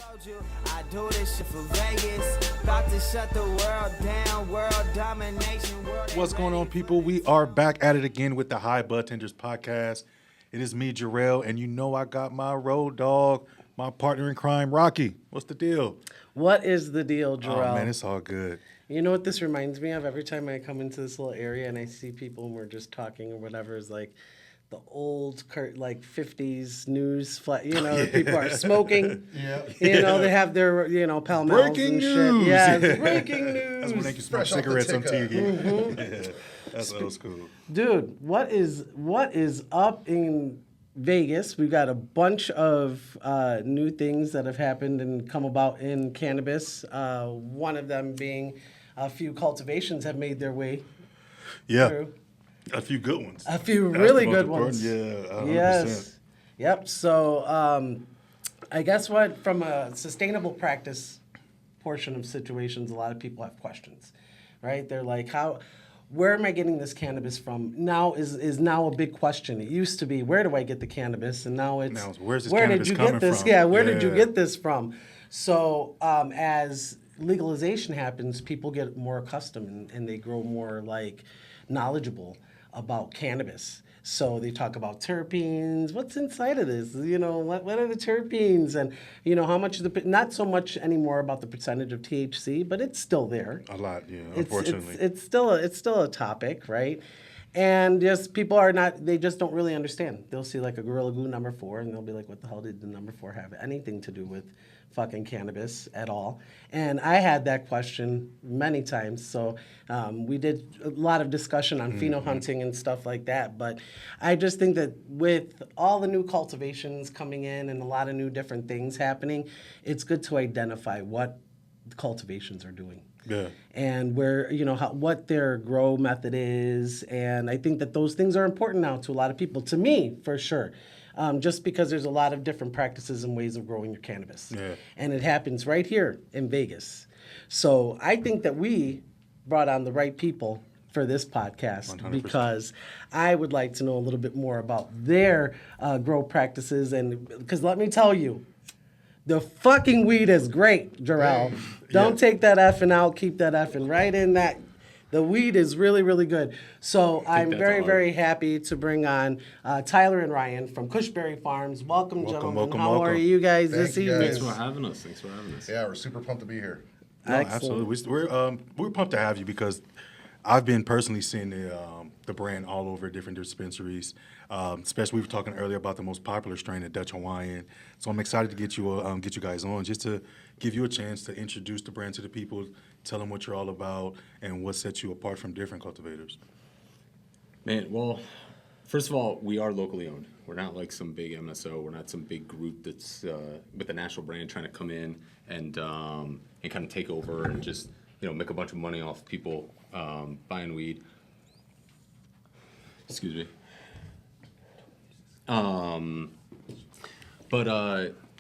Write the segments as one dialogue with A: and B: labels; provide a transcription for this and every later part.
A: Told you I do this shit for Vegas. About to shut the world down. World domination.
B: What's going on, people? We are back at it again with the High Budtenders Podcast. It is me, Jorrell, and you know I got my road dog, my partner in crime, Rocky. What's the deal?
C: What is the deal, Jorrell?
B: Oh, man, it's all good.
C: You know what this reminds me of? Every time I come into this little area and I see people and we're just talking or whatever, is like the old, like 50s news, people are smoking. They have their, Pall Malls
B: Breaking
C: and
B: news.
C: shit. Yeah, breaking news.
B: That's when they can smoke cigarettes on TV. Yeah, that's old school.
C: Dude, what is up in Vegas? We've got a bunch of new things that have happened and come about in cannabis. One of them being a few cultivations have made their way through.
B: A few good ones.
C: A few really good ones.
B: Yeah, 100%.
C: Yes. Yep. So I guess from a sustainable practice portion of situations, a lot of people have questions, right? They're like, where am I getting this cannabis from? Now is now a big question. It used to be, where do I get the cannabis? And now it's,
B: where's this
C: where
B: cannabis
C: did you
B: coming
C: get this?
B: from?
C: Yeah, where did you get this from? So as legalization happens, people get more accustomed and they grow more knowledgeable about cannabis. So they talk about terpenes. What's inside of this? What are the terpenes? And how much not so much anymore about the percentage of THC, but it's still there.
B: A lot, yeah. Unfortunately,
C: it's still a topic, right? And just people they just don't really understand. They'll see a Gorilla Glue number 4, and they'll be like, "What the hell did the number 4 have anything to do with fucking cannabis at all?" And I had that question many times. So we did a lot of discussion on pheno hunting and stuff like that. But I just think that with all the new cultivations coming in and a lot of new different things happening, it's good to identify what the cultivations are doing.
B: Yeah.
C: And where, what their grow method is. And I think that those things are important now to a lot of people. To me, for sure. Just because there's a lot of different practices and ways of growing your cannabis.
B: Yeah.
C: And it happens right here in Vegas. So I think that we brought on the right people for this podcast
B: 100%.
C: because I would like to know a little bit more about their grow practices. And because let me tell you, the fucking weed is great, Jorrell. Don't take that effing out. Keep that effing right in that. The weed is really, really good. So I'm very, very happy to bring on Tyler and Ryan from Kushberry Farms. Welcome, gentlemen. How are you guys this evening?
D: Thanks for having us.
E: Yeah, we're super pumped to be here.
B: No, absolutely. We're pumped to have you because I've been personally seeing the brand all over different dispensaries. Especially we were talking earlier about the most popular strain, the Dutch Hawaiian. So I'm excited to get you guys on just to give you a chance to introduce the brand to the people, tell them what you're all about, and what sets you apart from different cultivators.
D: Man, well, first of all, we are locally owned. We're not like some big MSO. We're not some big group that's with a national brand trying to come in and kind of take over and just make a bunch of money off people buying weed. Excuse me.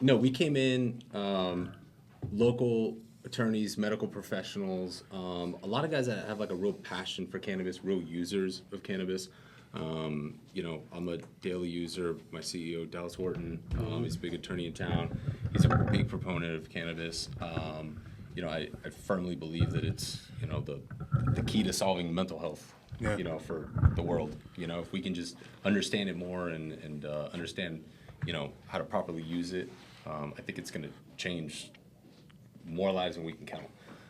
D: No, we came in, local attorneys, medical professionals, a lot of guys that have a real passion for cannabis, real users of cannabis. I'm a daily user. My CEO, Dallas Horton, he's a big attorney in town. He's a big proponent of cannabis. I firmly believe that it's, the key to solving mental health.
B: Yeah.
D: For the world. If we can just understand it more and understand, how to properly use it, I think it's going to change more lives than we can count.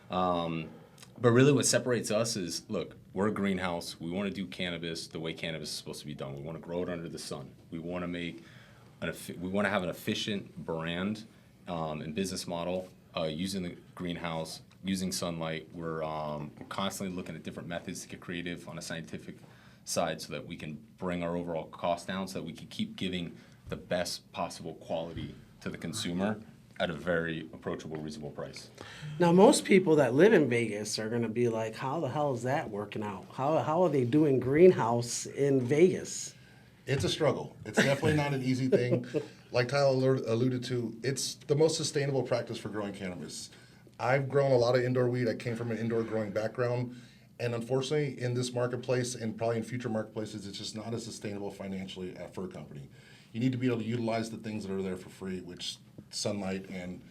D: But really what separates us is, look, we're a greenhouse. We want to do cannabis the way cannabis is supposed to be done. We want to grow it under the sun. We want to have an efficient brand and business model using the greenhouse, using sunlight. We're constantly looking at different methods to get creative on a scientific side so that we can bring our overall cost down so that we can keep giving the best possible quality to the consumer at a very approachable, reasonable price.
C: Now, most people that live in Vegas are going to be like, how the hell is that working out? How are they doing greenhouse in Vegas?
E: It's a struggle. It's definitely not an easy thing. Like Tyler alluded to, it's the most sustainable practice for growing cannabis. I've grown a lot of indoor weed. I came from an indoor growing background. And unfortunately, in this marketplace and probably in future marketplaces, it's just not as sustainable financially for a company. You need to be able to utilize the things that are there for free, which sunlight and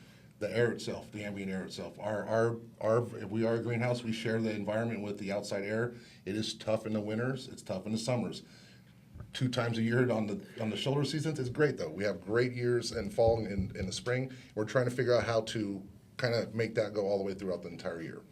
E: the air itself, the ambient air itself. If we are a greenhouse, we share the environment with the outside air. It is tough in the winters. It's tough in the summers. 2 times a year on the shoulder seasons is great though. We have great years in fall and in the spring. We're trying to figure out how to kind of make that go all the way throughout the entire year.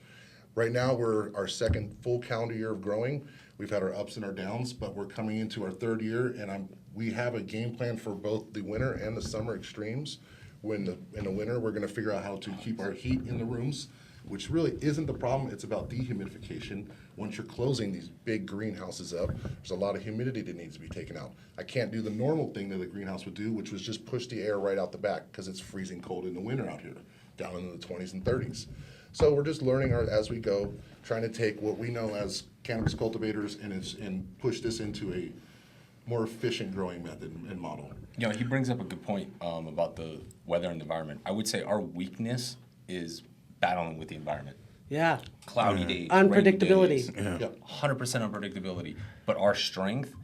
E: Right now we're our second full calendar year of growing. We've had our ups and our downs, but we're coming into our 3rd year, and we have a game plan for both the winter and the summer extremes. In the winter, we're going to figure out how to keep our heat in the rooms, which really isn't the problem. It's about dehumidification. Once you're closing these big greenhouses up, there's a lot of humidity that needs to be taken out. I can't do the normal thing that a greenhouse would do, which was just push the air right out the back because it's freezing cold in the winter out here, down in the 20s and 30s. So we're just learning as we go, trying to take what we know as cannabis cultivators and push this into a more efficient growing method and model.
D: You know, he brings up a good point about the weather and the environment. I would say our weakness is battling with the environment.
C: Yeah.
D: Cloudy days,
C: Unpredictability.
D: rainy days, 100% unpredictability. But our strength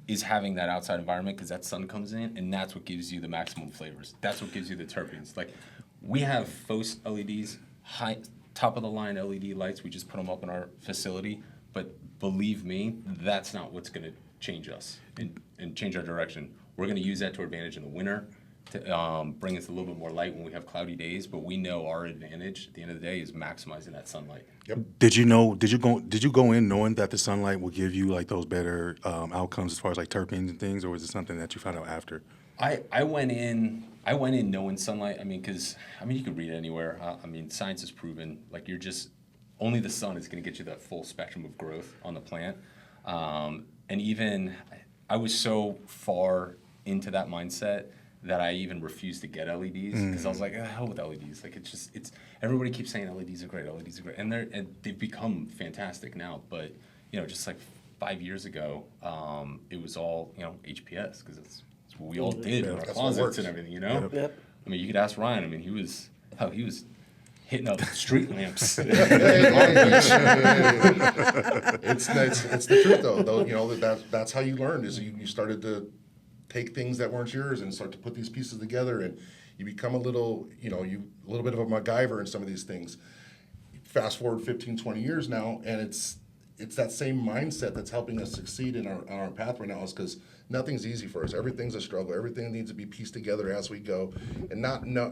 D: is having that outside environment because that sun comes in, and that's what gives you the maximum flavors. That's what gives you the terpenes. Like, we have faux LEDs, top of the line LED lights. We just put them up in our facility. But believe me, that's not what's going to change us and change our direction. We're going to use that to our advantage in the winter to bring us a little bit more light when we have cloudy days. But we know our advantage at the end of the day is maximizing that sunlight.
E: Yep.
B: Did you go in knowing that the sunlight will give you like those better outcomes as far as like terpenes and things, or was it something that you found out after?
D: I went in knowing sunlight. I mean, you could read it anywhere. Science has proven like only the sun is going to get you that full spectrum of growth on the plant. And even I was so far into that mindset that I even refused to get LEDs because I was like, hell with LEDs. Like it's everybody keeps saying LEDs are great, and they've become fantastic now. But just like 5 years ago, it was all HPS because it's what we all did in our closets and everything.
C: Yep.
D: I mean, you could ask Ryan. I mean, he was hitting up street lamps.
E: It's the truth though. That's how you learned is you started to take things that weren't yours and start to put these pieces together, and you become a little bit of a MacGyver in some of these things. Fast forward 15, 20 years now, and it's that same mindset that's helping us succeed on our path right now, is because nothing's easy for us. Everything's a struggle. Everything needs to be pieced together as we go, and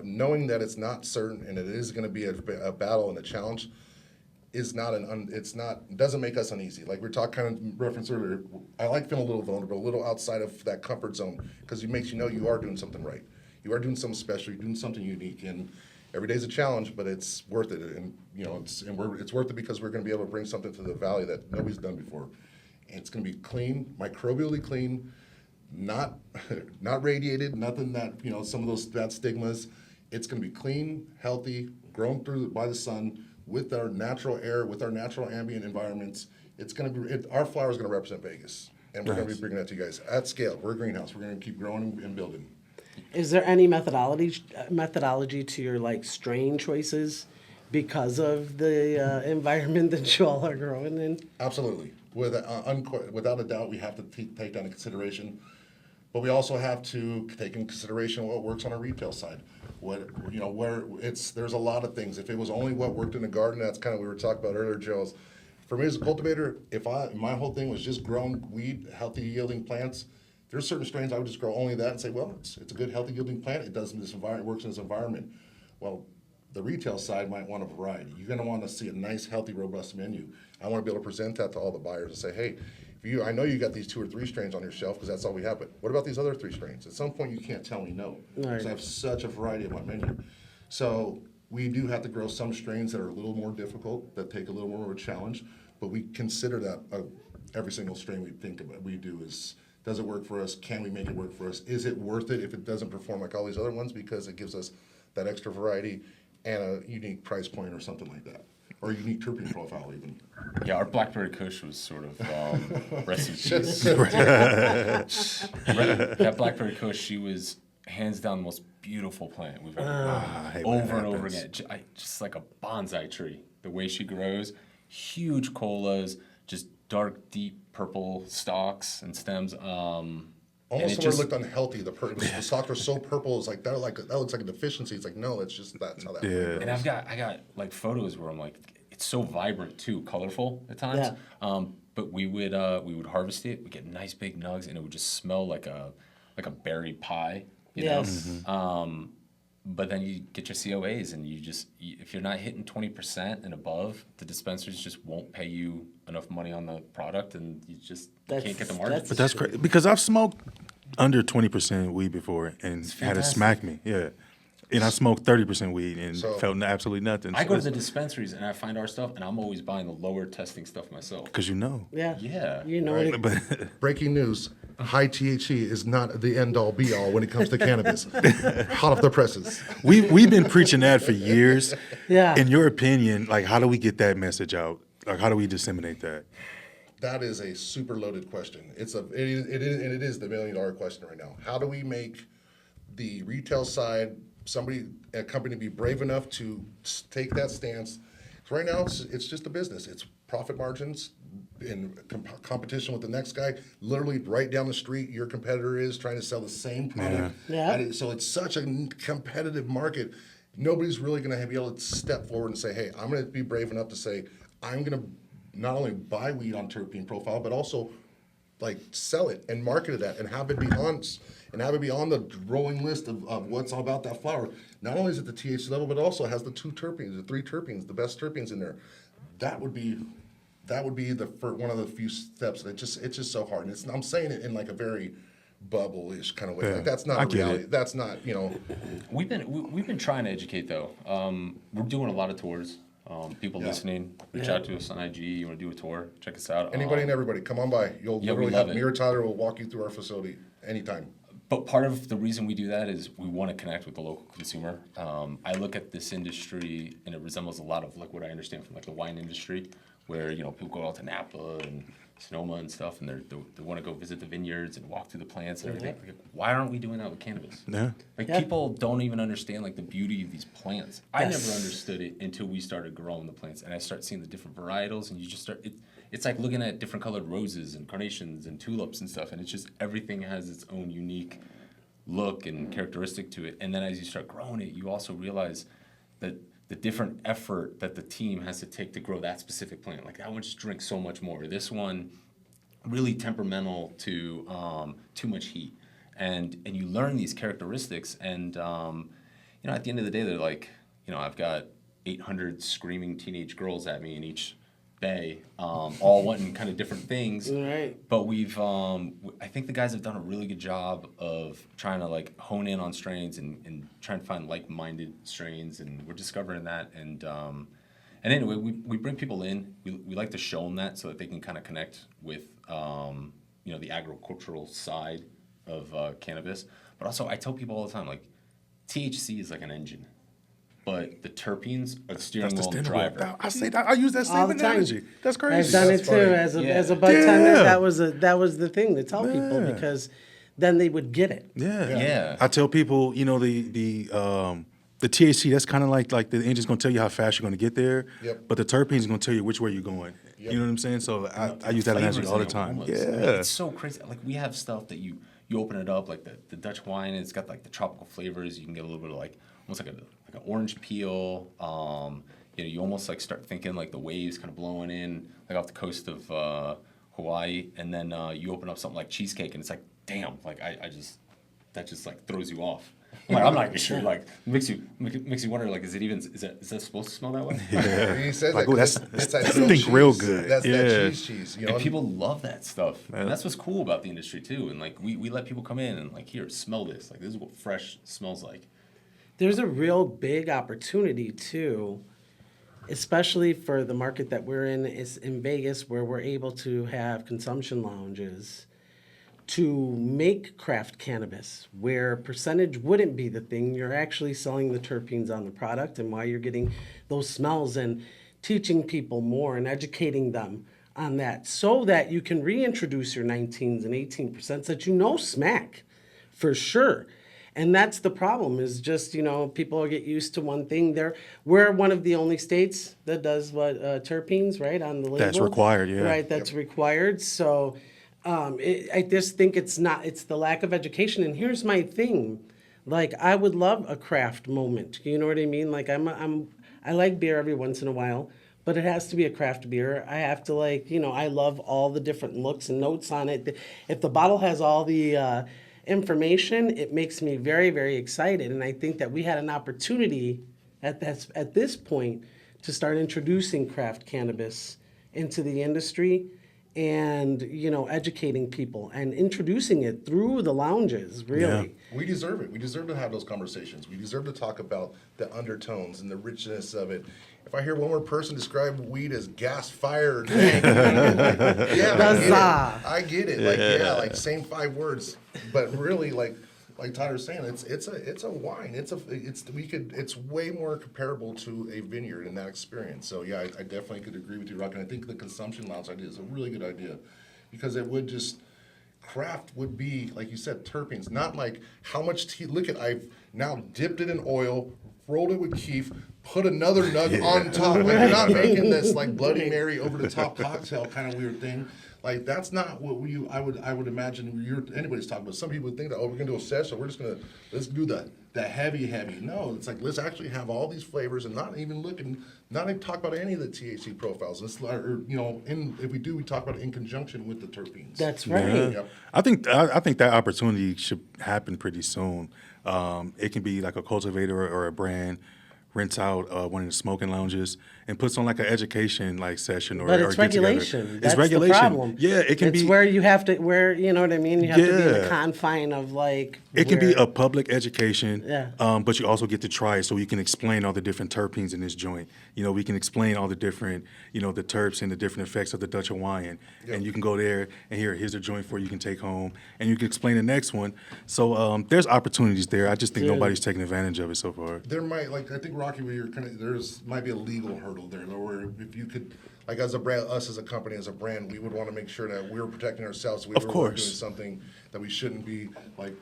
E: knowing that it's not certain and it is going to be a battle and a challenge doesn't make us uneasy. Like we were talking, kind of referenced earlier, I like feeling a little vulnerable, a little outside of that comfort zone, because it makes you know you are doing something right. You are doing something special. You're doing something unique, and every day's a challenge, but it's worth it. And it's worth it because we're going to be able to bring something to the valley that nobody's done before. And it's going to be clean, microbially clean, not radiated, nothing that some of those bad stigmas. It's going to be clean, healthy, grown by the sun, with our natural air, with our natural ambient environments. It's going to be our flower is going to represent Vegas, and we're going to be bringing that to you guys at scale. We're a greenhouse. We're going to keep growing and building.
C: Is there any methodology to your strain choices because of the environment that you all are growing in?
E: Absolutely, without a doubt, we have to take that into consideration. But we also have to take into consideration what works on our retail side. There's a lot of things. If it was only what worked in the garden, that's kind of what we were talking about earlier, Joe. For me as a cultivator, my whole thing was just growing weed, healthy yielding plants. There's certain strains I would just grow only that and say, well, it's a good healthy yielding plant. It does in this environment, works in this environment. Well, the retail side might want a variety. You're going to want to see a nice, healthy, robust menu. I want to be able to present that to all the buyers and say, hey, I know you got these 2 or 3 strains on your shelf because that's all we have, but what about these other 3 strains? At some point, you can't tell me no, because I have such a variety of my menu. So we do have to grow some strains that are a little more difficult, that take a little more of a challenge, but we consider that every single strain we do is, does it work for us? Can we make it work for us? Is it worth it if it doesn't perform like all these other ones, because it gives us that extra variety and a unique price point or something like that, or a unique terpene profile even.
D: Yeah, our Blackberry Kush was sort of rest in peace. That Blackberry Kush, she was hands down the most beautiful plant we've ever grown. Over and over again. Just like a bonsai tree. The way she grows, huge colas, just dark, deep purple stalks and stems.
E: Almost
D: it
E: somewhere
D: just
E: looked unhealthy. The stalks were so purple. It's like that looks like a deficiency. It's like, no, it's just that's how that
B: Yeah.
D: and I got like photos where I'm like, it's so vibrant too, colorful at times. But we would harvest it, we get nice big nugs, and it would just smell like a berry pie, you know? But then you get your COAs, and if you're not hitting 20% and above, the dispensaries just won't pay you enough money on the product, and you can't get the margin.
B: But that's crazy because I've smoked under 20% weed before and had it smack me. Yeah. And I smoked 30% weed and felt absolutely nothing.
D: I go to the dispensaries and I find our stuff, and I'm always buying the lower testing stuff myself.
B: Because you know.
D: Yeah.
C: You know
E: Right.
C: it.
E: Breaking news: high THC is not the end all be all when it comes to cannabis. Hot off the presses.
B: We've been preaching that for years.
C: Yeah.
B: In your opinion, like, how do we get that message out? Like, how do we disseminate that?
E: That is a super loaded question. It is the $1 million question right now. How do we make the retail side, a company be brave enough to take that stance? Right now, it's just a business. It's profit margins in competition with the next guy. Literally right down the street, your competitor is trying to sell the same product. So it's such a competitive market. Nobody's really going to be able to step forward and say, hey, I'm going to be brave enough to say, I'm going to not only buy weed on terpene profile, but also like sell it and market it and have it be on the rolling list of what's all about that flower. Not only is it the THC level, but it also has the 3 terpenes, the best terpenes in there. That would be one of the few steps. It's just so hard. And I'm saying it in like a very bubble-ish kind of way.
B: Yeah,
E: Like that's not
B: I
E: a
B: get
E: reality.
B: it.
E: That's not,
D: We've been trying to educate though. We're doing a lot of tours. People listening, reach out to us on IG. You want to do a tour? Check us out.
E: Anybody and everybody, come on by. You'll
D: we
E: literally
D: love
E: have
D: it.
E: me or Tyler will walk you through our facility anytime.
D: But part of the reason we do that is we want to connect with the local consumer. I look at this industry, and it resembles a lot of like what I understand from like the wine industry, where people go out to Napa and Sonoma and stuff, and they want to go visit the vineyards and walk through the plants and everything. Like, why aren't we doing that with cannabis?
B: Yeah.
D: People don't even understand like the beauty of these plants. I never understood it until we started growing the plants, and I start seeing the different varietals, and you just start. It's like looking at different colored roses and carnations and tulips and stuff, and it's just everything has its own unique look and characteristic to it. And then as you start growing it, you also realize that the different effort that the team has to take to grow that specific plant. Like that one just drinks so much more. This one really temperamental to too much heat. And you learn these characteristics, and at the end of the day, they're like, I've got 800 screaming teenage girls at me in each bay, all wanting kind of different things.
C: Right.
D: But I think the guys have done a really good job of trying to like hone in on strains and trying to find like-minded strains, and we're discovering that. And anyway, we bring people in. We like to show them that so that they can kind of connect with the agricultural side of cannabis. But also, I tell people all the time, like THC is like an engine, but the terpenes are the steering wheel and the driver.
B: I say that. I use that
C: All
B: same
C: the time.
B: analogy. That's crazy.
C: I've done
E: That's
C: it
E: funny.
C: too as a budtender.
B: Yeah.
C: That was the thing to tell people, because then they would get it.
B: Yeah. I tell people, the THC, that's kind of like the engine's going to tell you how fast you're going to get there, but the terpenes is going to tell you which way you're going. You know what I'm saying? So I use that analogy all the time.
D: Flavors and aromas. It's so crazy. Like we have stuff that you open it up, like the Dutch Hawaiian, it's got like the tropical flavors. You can get a little bit of like almost like an orange peel. You almost like start thinking like the waves kind of blowing in like off the coast of Hawaii, and then you open up something like Cheesecake, and it's like, damn, like that just like throws you off. I'm not even sure. Like makes you wonder. Like, is that supposed to smell that way?
E: Yeah. He says
B: Like,
E: that
B: ooh,
E: 'cause
B: that's-
E: it's that
B: I
E: grilled
B: think
E: cheese.
B: real good.
E: That's
B: Yeah.
E: that cheese.
D: And people love that stuff. And that's what's cool about the industry too. And like we let people come in and like, here, smell this. Like this is what fresh smells like.
C: There's a real big opportunity too, especially for the market that we're in. Is in Vegas, where we're able to have consumption lounges to make craft cannabis, where percentage wouldn't be the thing. You're actually selling the terpenes on the product, and why you're getting those smells, and teaching people more and educating them on that, so that you can reintroduce your 19s and 18% that smack for sure. And that's the problem, is just, people get used to one thing. We're one of the only states that does terpenes, right, on the label.
B: That's required, yeah.
C: Right, that's required. So I just think it's the lack of education. And here's my thing. Like, I would love a craft moment. You know what I mean? Like, I like beer every once in a while, but it has to be a craft beer. I have to I love all the different looks and notes on it. If the bottle has all the information, it makes me very, very excited. And I think that we had an opportunity at this point to start introducing craft cannabis into the industry and, educating people and introducing it through the lounges, really.
B: Yeah.
E: We deserve it. We deserve to have those conversations. We deserve to talk about the undertones and the richness of it. If I hear one more person describe weed as gas-fired, I get it. Like same 5 words, but really, like Tyler's saying, it's a wine. It's way more comparable to a vineyard in that experience. So yeah, I definitely could agree with you, Rock. And I think the consumption lounge idea is a really good idea, because it would just craft would be, like you said, terpenes, not like how much tea. Look at, I've now dipped it in oil, rolled it with keef, put another nug on top. Like, you're not making this like Bloody Mary over the top cocktail kind of weird thing. Like, that's not what I would imagine anybody's talking about. Some people would think that, we're gonna do a session, let's do the heavy. No, it's like, let's actually have all these flavors and not even talk about any of the THC profiles. If we do, we talk about it in conjunction with the terpenes.
C: That's right.
B: Yeah.
E: Yep.
B: I think that opportunity should happen pretty soon. It can be like a cultivator or a brand rents out one of the smoking lounges and puts on like an education session or
C: But it's
B: or get together.
C: regulation. That's
B: It's regulation.
C: the problem.
B: Yeah, it can
C: it's
B: be
C: where you have to, you know what I mean? You have to be in the
B: Yeah.
C: confine of
B: It can be a public education,
C: Yeah.
B: but you also get to try it, so we can explain all the different terpenes in this joint. We can explain all the different, the terps and the different effects of the Dutch Hawaiian.
E: Yep.
B: And you can go there and here's a joint for you can take home, and you can explain the next one. So there's opportunities there. I just think nobody's taking advantage of it so far.
E: There might, I think, Rocky, where there's might be a legal hurdle there, where if you could, as a brand, us as a company, as a brand, we would want to make sure that we're protecting ourselves. We
B: Of
E: were
B: course.
E: doing something that we shouldn't be, like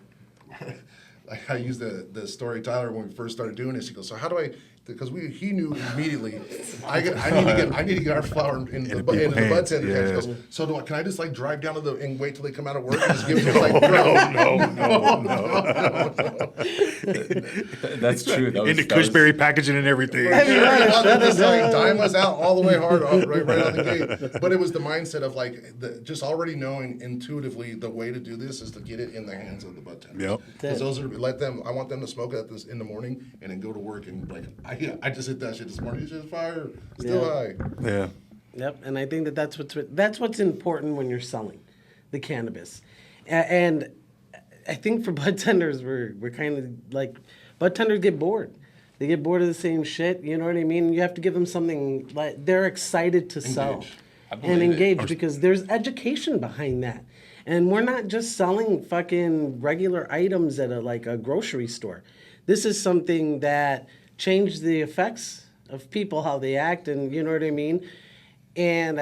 E: I used the story, Tyler, when we first started doing this. He goes, so how do I? Because he knew immediately. I need to get our flower in the budtender.
B: Yeah.
E: He goes, so can I just drive down to and wait till they come out of work and just give them no.
D: That's true. That was,
B: In the
D: that was-
B: Kushberry packaging and everything.
E: Just dime us out all the way hard, right out the gate. But it was the mindset of just already knowing intuitively the way to do this is to get it in the hands of the budtenders.
B: Yep.
E: Because I want them to smoke at this in the morning and then go to work and I just hit that shit this morning. It's just fire, still high.
B: Yeah.
C: Yep, and I think that's what's important when you're selling the cannabis, and I think for budtenders we're kind of like budtenders get bored. They get bored of the same shit. You know what I mean? You have to give them something like they're excited to sell and engage because there's education behind that, and we're not just selling fucking regular items at a grocery store. This is something that changed the effects of people, how they act, and you know what I mean? And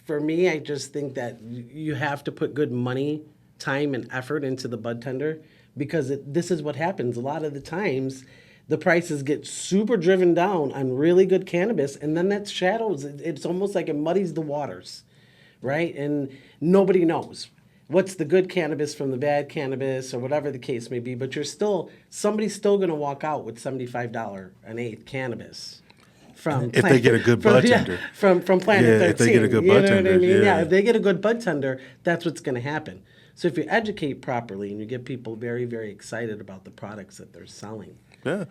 C: for me, I just think that you have to put good money, time, and effort into the bud tender because this is what happens. A lot of the times, the prices get super driven down on really good cannabis, and then that shadows. It's almost like it muddies the waters, right? And nobody knows what's the good cannabis from the bad cannabis or whatever the case may be, but somebody's still going to walk out with $75 an eighth cannabis.
B: If they get a good bud tender.
C: From Planet 13.
B: If they get a good bud tender,
C: I mean?
B: yeah.
C: If they get a good bud tender, that's what's going to happen. So if you educate properly and you get people very, very excited about the products that they're selling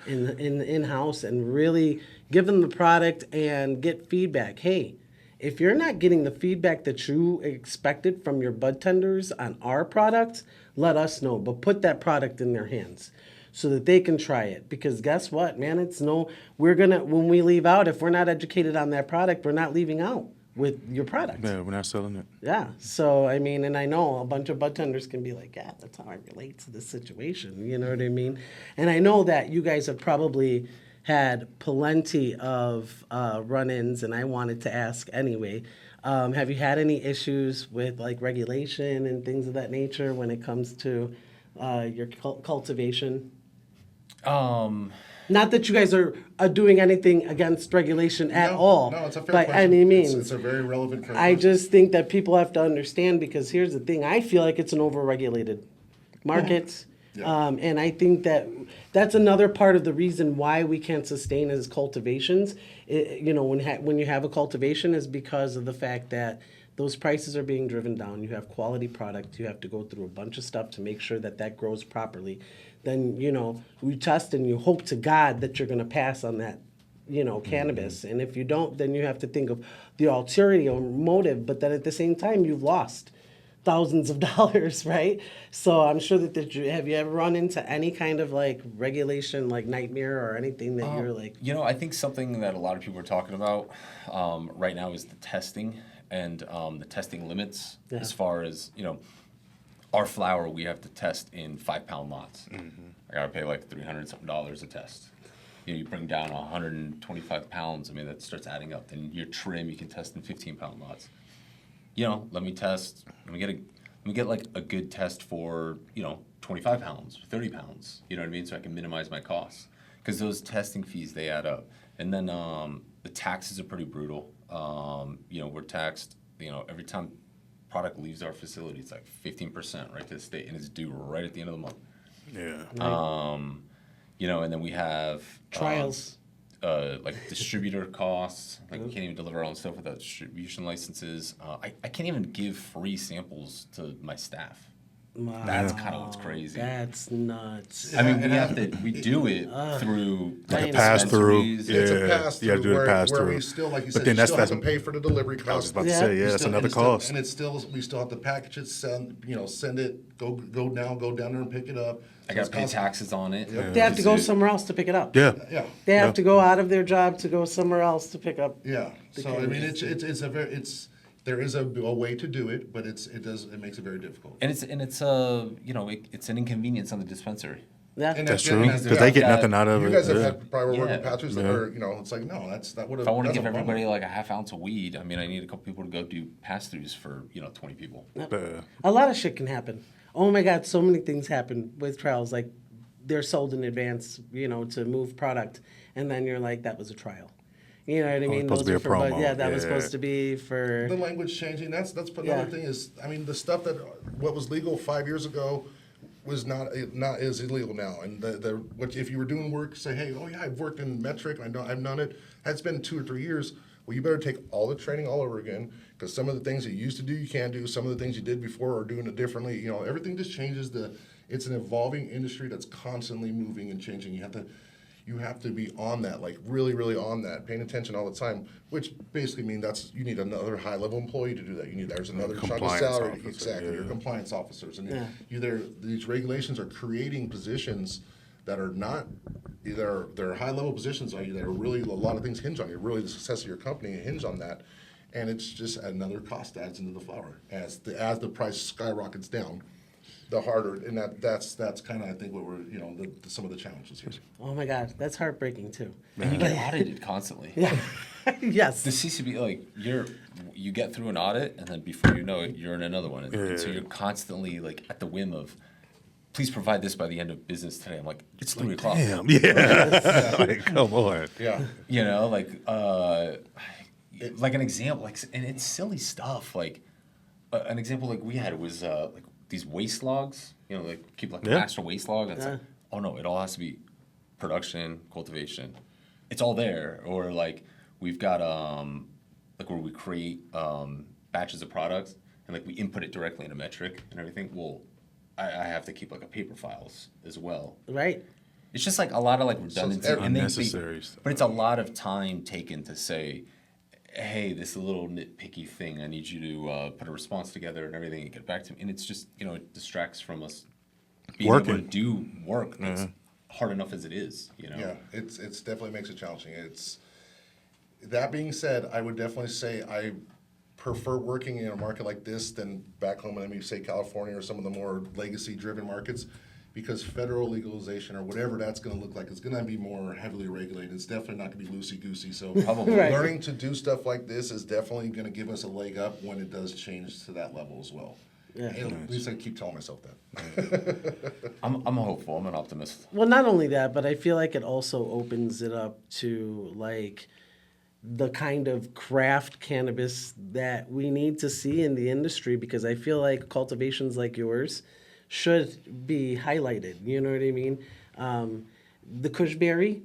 C: in-house and really give them the product and get feedback. Hey, if you're not getting the feedback that you expected from your bud tenders on our products, let us know. But put that product in their hands so that they can try it. Because guess what, man? When we leave out, if we're not educated on that product, we're not leaving out with your product.
B: Yeah, we're not selling it.
C: Yeah. So, I mean, and I know a bunch of bud tenders can be like, yeah, that's how I relate to this situation. You know what I mean? And I know that you guys have probably had plenty of run-ins, and I wanted to ask anyway. Have you had any issues with regulation and things of that nature when it comes to your cultivation? Not that you guys are doing anything against regulation at all.
E: No, it's a fair
C: by
E: question.
C: any means.
E: It's a very relevant question.
C: I just think that people have to understand, because here's the thing. I feel like it's an overregulated market.
E: Yeah.
C: And I think that that's another part of the reason why we can't sustain as cultivations. When you have a cultivation, is because of the fact that those prices are being driven down. You have quality product. You have to go through a bunch of stuff to make sure that that grows properly. Then, you test and you hope to God that you're going to pass on that, cannabis. And if you don't, then you have to think of the ulterior motive. But then at the same time, you've lost thousands of dollars, right? So I'm sure that have you ever run into any kind of like regulation, like nightmare or anything that you're like?
D: I think something that a lot of people are talking about right now is the testing and the testing limits.
C: Yeah.
D: As far as, our flower, we have to test in 5-pound lots. I gotta pay like $300 something a test. You bring down 125 pounds. I mean, that starts adding up. Then your trim, you can test in 15-pound lots. Let me test. Let me get like a good test for 25 pounds, 30 pounds. You know what I mean? So I can minimize my costs, because those testing fees, they add up. And then the taxes are pretty brutal. We're taxed. Every time product leaves our facility, it's like 15% right to the state, and it's due right at the end of the month.
B: Yeah.
D: And then we have
C: Trials.
D: Like distributor costs. Like we can't even deliver our own stuff without distribution licenses. I can't even give free samples to my staff.
C: Wow.
D: That's kind of what's crazy.
C: That's nuts.
D: I mean, we do it through
C: Like a
B: pass-through.
D: dispensaries.
B: Yeah.
E: It's a pass-through,
B: You gotta do the
E: where
B: pass-through.
E: we still, like you
B: But
E: said,
B: then
E: you still have
B: that's
E: to pay for the delivery
B: I was
E: cost.
B: about to
C: Yeah.
B: say, yeah, that's another cost.
E: And it's still, we still have to package it, send it, go down there and pick it up.
D: I got to pay taxes on it.
C: They have to go somewhere else to pick it up.
B: Yeah.
E: Yeah.
C: They have
B: Yeah.
C: to go out of their job to go somewhere else to pick up.
E: Yeah,
C: The
E: so I mean,
C: cannabis.
E: there is a way to do it, but it makes it very difficult.
D: And it's it's an inconvenience on the dispensary.
C: Yeah.
E: And
B: That's
E: yeah,
B: true.
E: and
B: Because they get
D: got-
B: nothing out of
E: You
B: it.
E: guys have
B: Yeah.
E: had prior working
D: Yeah.
E: patches that are, it's like, no, that would have.
D: If I want to give everybody like a half ounce of weed, I mean, I need a couple people to go do pass-throughs for 20 people.
C: A lot of shit can happen. Oh my God, so many things happen with trials. Like they're sold in advance, to move product, and then you're like, that was a trial. You know what I mean?
B: supposed to be
C: Those
B: a
C: are for,
B: promo.
C: yeah, that was
B: Yeah.
C: supposed to be for.
E: The language changing. That's another
C: Yeah.
E: thing is, I mean, the stuff what was legal 5 years ago was not is illegal now. And if you were doing work, say, hey, oh yeah, I've worked in metric, I've done it. It's been 2 or 3 years. Well, you better take all the training all over again, because some of the things you used to do, you can't do. Some of the things you did before are doing it differently. Everything just changes. It's an evolving industry that's constantly moving and changing. You have to be on that, like really, really on that, paying attention all the time, which basically means you need another high-level employee to do that. There's another chunk of
B: compliance
E: salary.
B: officer,
E: Exactly,
B: yeah.
E: your compliance officers. And
C: Yeah.
E: these regulations are creating positions that are not, either they're high-level positions, that are really, a lot of things hinge on. Really, the success of your company hinge on that. And it's just another cost adds into the flower. As the price skyrockets down, the harder, and that's kind of, I think, what we're, some of the challenges here.
C: Oh my God, that's heartbreaking too.
D: And you get audited constantly.
C: Yeah. Yes.
D: The CCB, like you get through an audit, and then before you know it, you're in another one, and so you're constantly like at the whim of, please provide this by the end of business today. I'm like, it's 3 o'clock.
B: Damn, yeah. Like, come on.
E: Yeah.
D: Like an example, and it's silly stuff. Like an example, like we had was like these waste logs. Keep like a
B: Yeah.
D: master waste log. And it's like, oh no, it all has to be production, cultivation. It's all there. Or like we've got like where we create batches of products and like we input it directly into metric and everything. Well, I have to keep like a paper files as well.
C: Right.
D: It's just like a lot of like redundancy, and
B: unnecessary stuff.
D: but it's a lot of time taken to say, hey, this little nitpicky thing, I need you to put a response together and everything and get back to me. And it's just, it distracts from us being able to
B: Working.
D: do work that's hard enough as it is,
E: Yeah, it's definitely makes it challenging. That being said, I would definitely say I prefer working in a market like this than back home in, maybe say California or some of the more legacy-driven markets, because federal legalization or whatever that's going to look like, it's going to be more heavily regulated. It's definitely not going to be loosey-goosey. So
D: Probably.
C: Right.
E: learning to do stuff like this is definitely going to give us a leg up when it does change to that level as well.
C: Yeah.
E: And at least I keep telling myself that.
D: I'm hopeful. I'm an optimist.
C: Well, not only that, but I feel like it also opens it up to like the kind of craft cannabis that we need to see in the industry, because I feel like cultivations like yours should be highlighted. You know what I mean? The Kushberry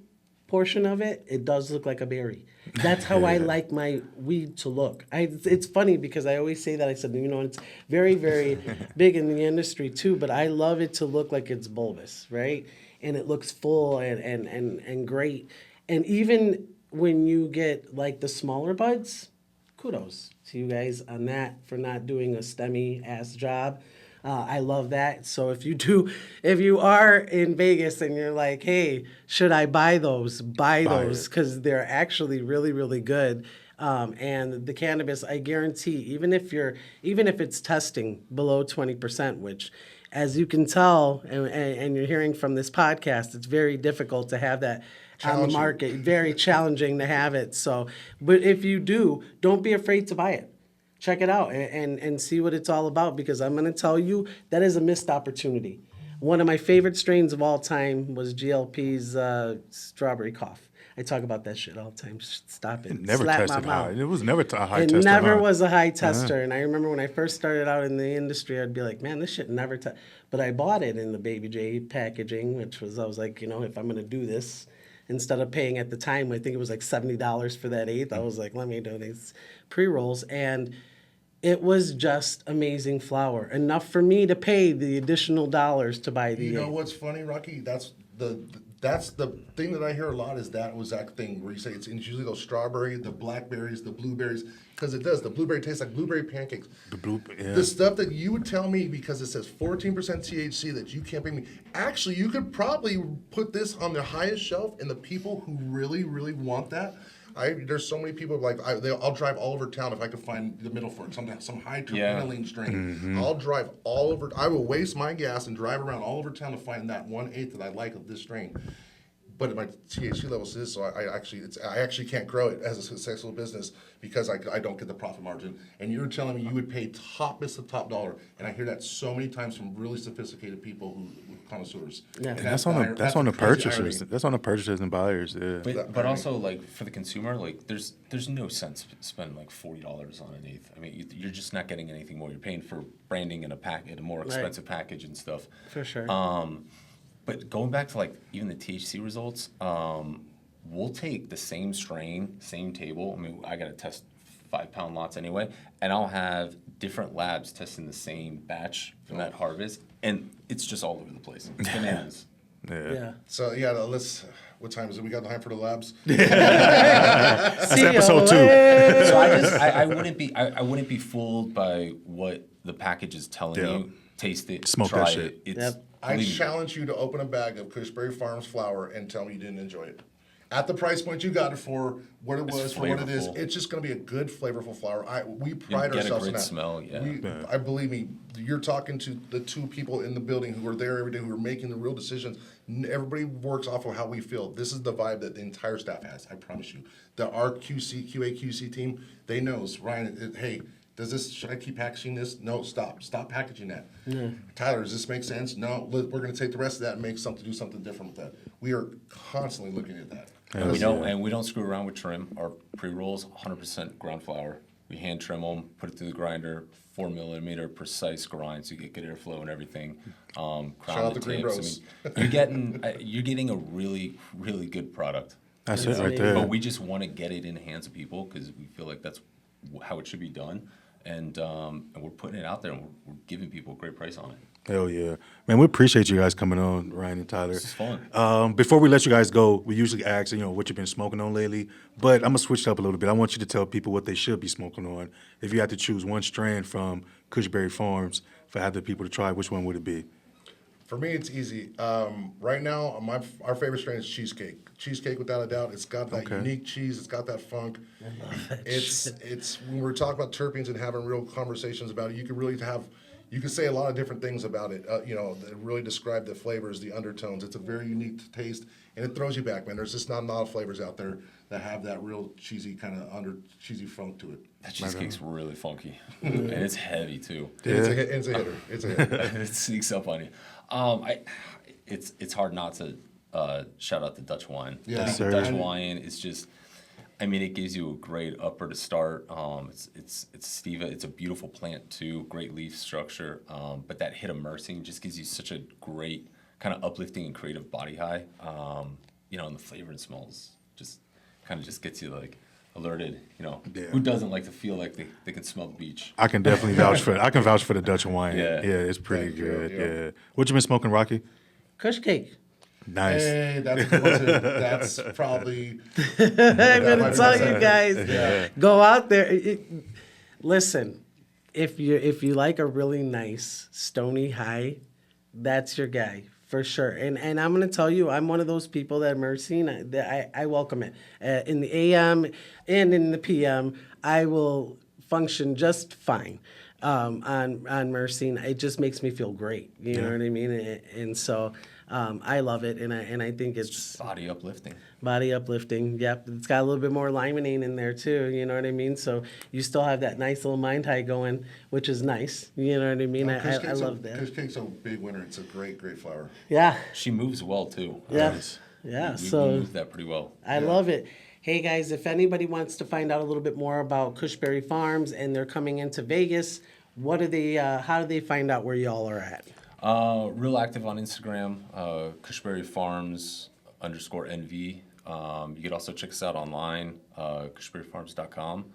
C: portion of it, it does look like a berry. That's how I like my weed to look. It's funny because I always say that. I said, you know, it's very, very big in the industry too, but I love it to look like it's bulbous, right? And it looks full and great. And even when you get like the smaller buds, kudos to you guys on that for not doing a STEMI ass job. I love that. So if you are in Vegas and you're like, hey, should I buy those? Buy those, because they're actually really, really good. And the cannabis, I guarantee, even if it's testing below 20%, which, as you can tell, and you're hearing from this podcast, it's very difficult to have that on the market. Very challenging to have it. So, but if you do, don't be afraid to buy it. Check it out and see what it's all about, because I'm going to tell you that is a missed opportunity. One of my favorite strains of all time was GLP's Strawberry Cough. I talk about that shit all the time. Stop it.
B: Never
C: Slap
B: tested
C: my mouth.
B: high. It was never a high tester.
C: It never
B: huh?
C: was a high tester. And I remember when I first started out in the industry, I'd be like, man, this shit never But I bought it in the Baby J packaging, I was like, you know, if I'm going to do this, instead of paying at the time, I think it was like $70 for that eighth, I was like, let me do these pre-rolls. And it was just amazing flower. Enough for me to pay the additional dollars to buy the
E: You know
C: eighth.
E: what's funny, Rocky? That's the thing that I hear a lot is that exact thing where you say it's usually those strawberry, the blackberries, the blueberries, because it does. The blueberry tastes like blueberry pancakes. The stuff that you would tell me, because it says 14% THC, that you can't pay me. Actually, you could probably put this on the highest shelf, and the people who really, really want that. There's so many people like I'll drive all over town if I could find the middle for it, some high terpenoline strain. I'll drive all over. I will waste my gas and drive around all over town to find that 1/8 that I like of this strain. But my THC levels is so I actually can't grow it as a successful business because I don't get the profit margin. And you're telling me you would pay top dollar, and I hear that so many times from really sophisticated people who connoisseurs.
C: Yeah.
B: And that's on the
E: crazy
B: purchasers.
E: irony.
B: That's on the purchasers and buyers. Yeah.
D: But also, like, for the consumer, like, there's no sense spending like $40 on an eighth. I mean, you're just not getting anything more. You're paying for branding and a more expensive package and stuff.
C: For sure.
D: But going back to like even the THC results, we'll take the same strain, same table. I mean, I got to test 5-pound lots anyway, and I'll have different labs testing the same batch from that harvest, and it's just all over the place. It's bananas.
C: Yeah.
E: So what time is it? We got time for the labs.
B: That's episode 2.
D: So I wouldn't be fooled by what the package is telling you. Taste it,
B: Smoke
D: try
B: that shit.
D: it.
E: I challenge you to open a bag of Kushberry Farms flour and tell me you didn't enjoy it. At the price point you got it for, what it was, for what it is,
D: flavorful.
E: it's just going to be a good, flavorful flour. We
D: You'll
E: pride
D: get a
E: ourselves in
D: great
E: that.
D: smell, yeah.
E: I believe me, you're talking to the 2 people in the building who are there every day, who are making the real decisions. Everybody works off of how we feel. This is the vibe that the entire staff has, I promise you. Our QA/QC team, they knows, Ryan, hey, should I keep packaging this? No, stop packaging that. Yeah. Tyler, does this make sense? No, we're going to take the rest of that and do something different with that. We are constantly looking at that.
D: And we don't screw around with trim. Our pre-rolls, 100% ground flour. We hand trim them, put it through the grinder, 4 millimeter precise grind, so you get good airflow and everything. Crown
E: Shout out
D: the
E: the Green
D: tips.
E: Bros.
D: I mean, you're getting a really, really good product.
B: That's it right there.
D: But we just want to get it in the hands of people because we feel like that's how it should be done. And we're putting it out there, and we're giving people a great price on it.
B: Hell yeah. Man, we appreciate you guys coming on, Ryan and Tyler.
D: This is fun.
B: Before we let you guys go, we usually ask, what you've been smoking on lately. But I'm going to switch it up a little bit. I want you to tell people what they should be smoking on. If you had to choose one strand from Kushberry Farms for other people to try, which one would it be?
E: For me, it's easy. Right now, our favorite strain is Cheesecake. Cheesecake, without a doubt, it's got that unique cheese. It's got that funk. It's when we're talking about terpenes and having real conversations about it. You could really You can say a lot of different things about it, that really describe the flavors, the undertones. It's a very unique taste, and it throws you back, man. There's just not a lot of flavors out there that have that real cheesy kind of cheesy funk to it.
D: That cheesecake's really funky, and it's heavy too.
E: It's a hitter. It's a hitter.
D: It sneaks up on you. It's hard not to shout out the Dutch Hawaiian.
E: Yeah.
D: I think
B: Sir.
D: the Dutch Hawaiian is just. I mean, it gives you a great upper to start. It's sativa. It's a beautiful plant too. Great leaf structure. But that hit of myrcene just gives you such a great kind of uplifting and creative body high. And the flavor and smells just kind of just gets you like alerted. Who doesn't like to feel like they can smell the beach?
B: I can definitely vouch for it. I can vouch for the Dutch Hawaiian.
D: Yeah.
B: It's pretty
E: Thank you,
B: good.
E: yeah.
B: Yeah. What you been smoking, Rocky?
C: Kush Cake.
B: Nice.
E: Hey, that's probably.
C: I'm gonna tell you guys,
E: Yeah.
C: go out there. Listen, if you like a really nice stony high, that's your guy for sure. And I'm gonna tell you, I'm one of those people that myrcene, I welcome it in the AM and in the PM. I will function just fine on myrcene. It just makes me feel great. You know what I mean? And so. I love it, and I think it's
D: Body uplifting.
C: body uplifting. Yep, it's got a little bit more limonene in there too. You know what I mean? So you still have that nice little mind high going, which is nice. You know what I mean? I love that.
E: Kush Cake's a big winner. It's a great flower.
C: Yeah,
D: She moves well too.
C: yeah,
B: Nice.
C: yeah.
D: We
C: So
D: move that pretty well.
C: I love it. Hey guys, if anybody wants to find out a little bit more about Kushberry Farms and they're coming into Vegas, what do they? How do they find out where y'all are at?
D: Real active on Instagram, Kushberry Farms _NV. You could also check us out online, kushberryfarms.com.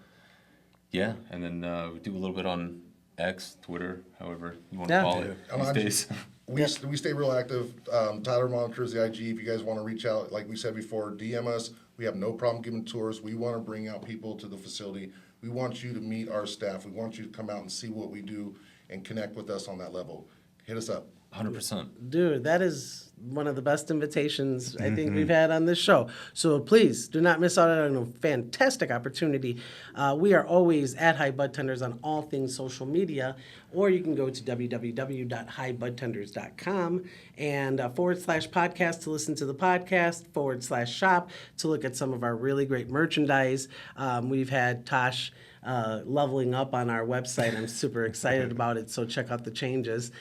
D: Yeah, and then we do a little bit on X, Twitter, however you want to call it these days.
E: We stay real active. Tyler monitors the IG. If you guys want to reach out, like we said before, DM us. We have no problem giving tours. We want to bring out people to the facility. We want you to meet our staff. We want you to come out and see what we do and connect with us on that level. Hit us up.
D: 100%.
C: Dude, that is one of the best invitations I think we've had on this show. So please do not miss out on a fantastic opportunity. We are always at High Budtenders on all things social media, or you can go to www.highbudtenders.com and /podcast to listen to the podcast, /shop to look at some of our really great merchandise. We've had Tosh leveling up on our website. I'm super excited about it, so check out the changes.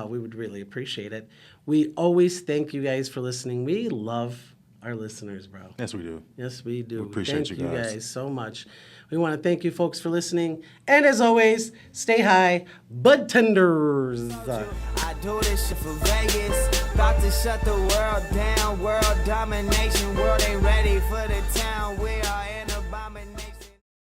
C: We would really appreciate it. We always thank you guys for listening. We love our listeners, bro.
B: Yes, we do.
C: Yes, we do.
B: We appreciate
C: thank
B: you guys.
C: so much. We want to thank you folks for listening. And as always, stay high, Budtenders.
A: I do this shit for Vegas. About to shut the world down. World domination. World ain't ready for the town. We are